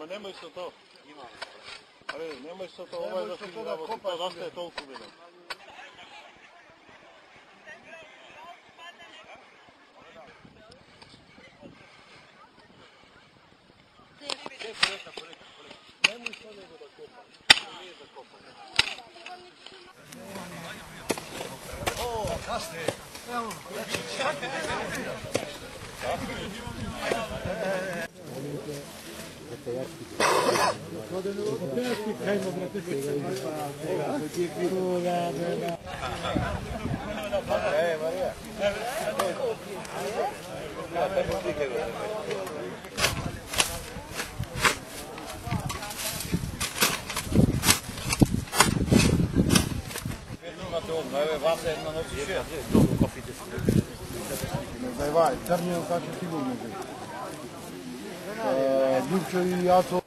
Ma nemoj se to. Ali nemoj se to ovaj da si to zastaje toliko vidim. Nemoj se nego da kopa. Nije da kopa. O, kasnije. Evo. Daj, crnije, kako sigurno. Ljubčo i jaco.